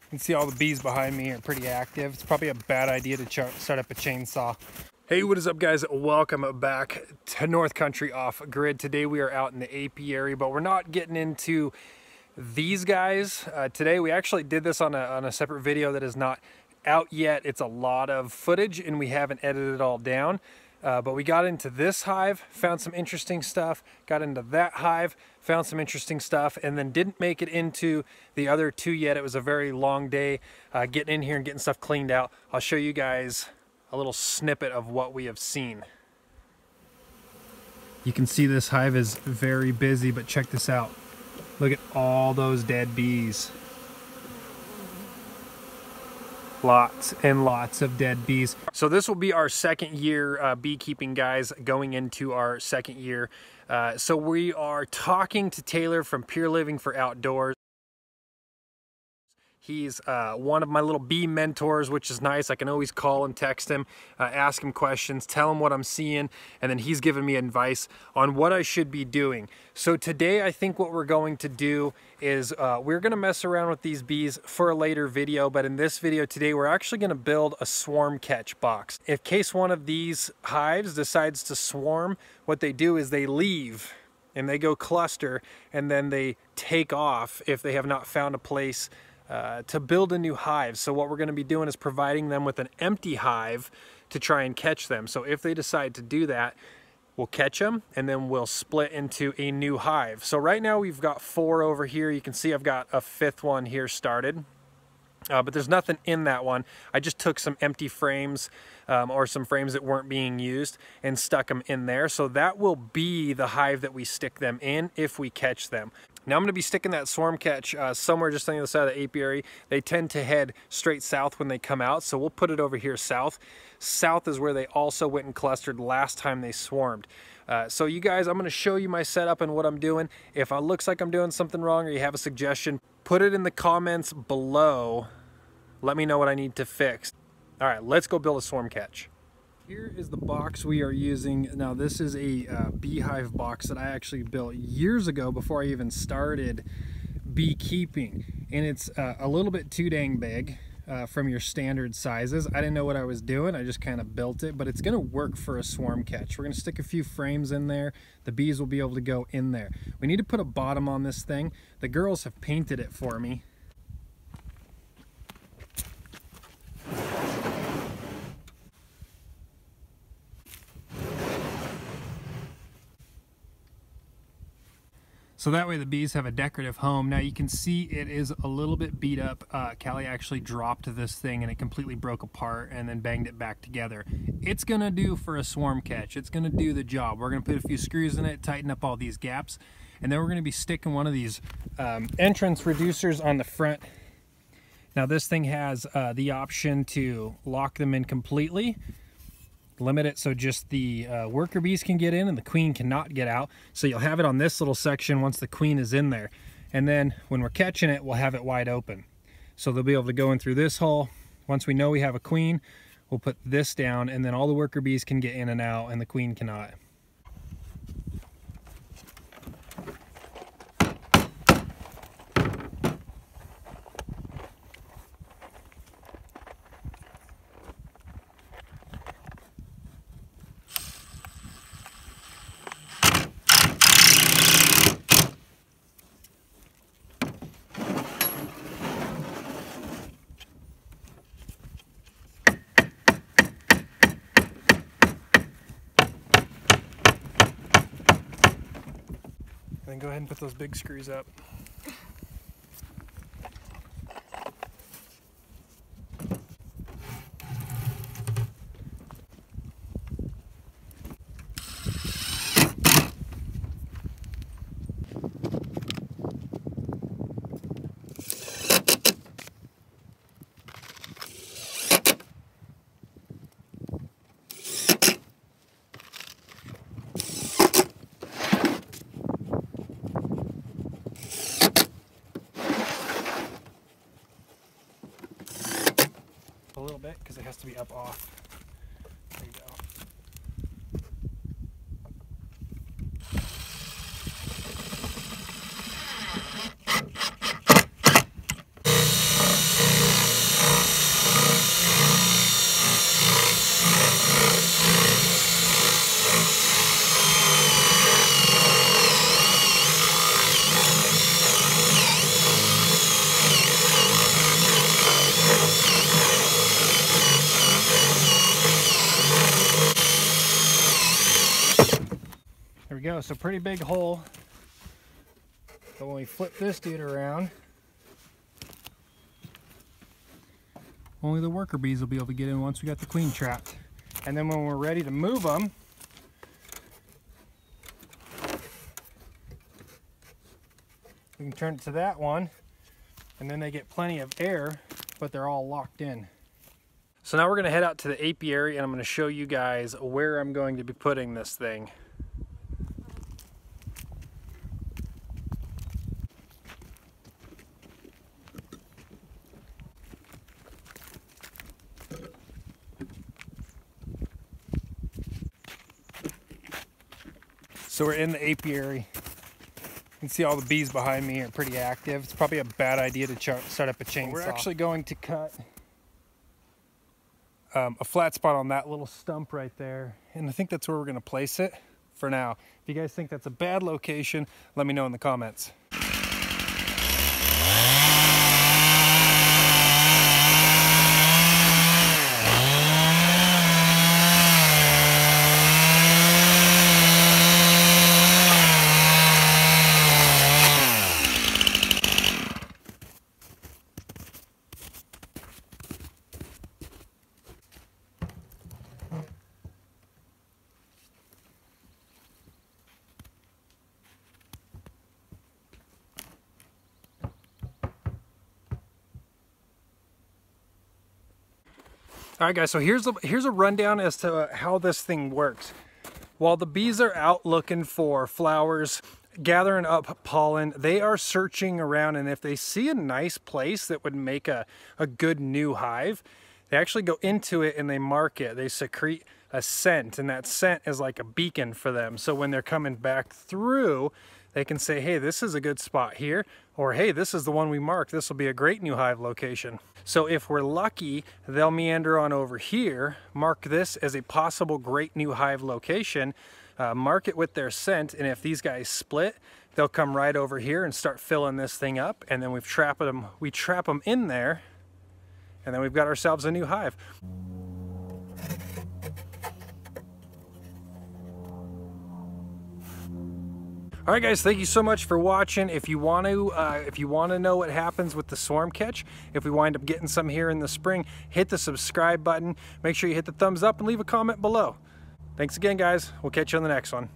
You can see all the bees behind me are pretty active. It's probably a bad idea to start up a chainsaw. Hey, what is up guys? Welcome back to North Country Off Grid. Today we are out in the apiary, but we're not getting into these guys. Today we actually did this on a separate video that is not out yet. It's a lot of footage and we haven't edited it all down. But we got into this hive, found some interesting stuff, got into that hive, found some interesting stuff, and then didn't make it into the other two yet. It was a very long day getting in here and getting stuff cleaned out. I'll show you guys a little snippet of what we have seen. You can see this hive is very busy, but check this out. Look at all those dead bees. Lots and lots of dead bees. So this will be our second year beekeeping, guys, going into our second year. So we are talking to Taylor from Pure Living for Outdoors. He's one of my little bee mentors, which is nice. I can always call and text him, ask him questions, tell him what I'm seeing, and then he's giving me advice on what I should be doing. So today I think what we're going to do is we're going to mess around with these bees for a later video, but in this video today we're actually going to build a swarm catch box. In case one of these hives decides to swarm, what they do is they leave and they go cluster and then they take off if they have not found a place to build a new hive. So what we're going to be doing is providing them with an empty hive to try and catch them. So if they decide to do that, we'll catch them and then we'll split into a new hive. So right now we've got 4 over here. You can see I've got a 5th one here started. But there's nothing in that one. I just took some empty frames or some frames that weren't being used and stuck them in there. So that will be the hive that we stick them in if we catch them. Now I'm going to be sticking that swarm catch somewhere just on the other side of the apiary. They tend to head straight south when they come out, so we'll put it over here south. South is where they also went and clustered last time they swarmed. So you guys, I'm going to show you my setup and what I'm doing. If it looks like I'm doing something wrong or you have a suggestion, put it in the comments below. Let me know what I need to fix. All right, let's go build a swarm catch. Here is the box we are using. Now this is a beehive box that I actually built years ago before I even started beekeeping. And it's a little bit too dang big from your standard sizes. I didn't know what I was doing. I just kind of built it, but it's gonna work for a swarm catch. We're gonna stick a few frames in there. The bees will be able to go in there. We need to put a bottom on this thing. The girls have painted it for me. So that way the bees have a decorative home. Now you can see it is a little bit beat up. Callie actually dropped this thing and it completely broke apart and then banged it back together. It's gonna do for a swarm catch. It's gonna do the job. We're gonna put a few screws in it, tighten up all these gaps, and then we're gonna be sticking one of these entrance reducers on the front. Now this thing has the option to lock them in completely, limit it so just the worker bees can get in and the queen cannot get out. So you'll have it on this little section once the queen is in there. And then when we're catching it, we'll have it wide open. So they'll be able to go in through this hole. Once we know we have a queen, we'll put this down and then all the worker bees can get in and out and the queen cannot. Then go ahead and put those big screws up. A little bit because it has to be up off. There you go. go. So pretty big hole. But when we flip this dude around, only the worker bees will be able to get in once we got the queen trapped. And then when we're ready to move them, we can turn it to that one, and then they get plenty of air, but they're all locked in. So now we're gonna head out to the apiary, and I'm gonna show you guys where I'm going to be putting this thing. So we're in the apiary. You can see all the bees behind me are pretty active. It's probably a bad idea to start up a chainsaw. We're actually going to cut a flat spot on that little stump right there. And I think that's where we're gonna place it for now. If you guys think that's a bad location, let me know in the comments. All right, guys, so here's a rundown as to how this thing works. While the bees are out looking for flowers, gathering up pollen, they are searching around, and if they see a nice place that would make a good new hive, they actually go into it and they mark it. They secrete a scent, and that scent is like a beacon for them. So when they're coming back through, they can say, hey, this is a good spot here, or hey, this is the one we marked. This will be a great new hive location. So if we're lucky, they'll meander on over here, mark this as a possible great new hive location, mark it with their scent, and if these guys split, they'll come right over here and start filling this thing up, and then we trap them in there, and then we've got ourselves a new hive. All right, guys, thank you so much for watching. If you want to know what happens with the swarm catch, if we wind up getting some here in the spring, hit the subscribe button. Make sure you hit the thumbs up and leave a comment below. Thanks again, guys. We'll catch you on the next one.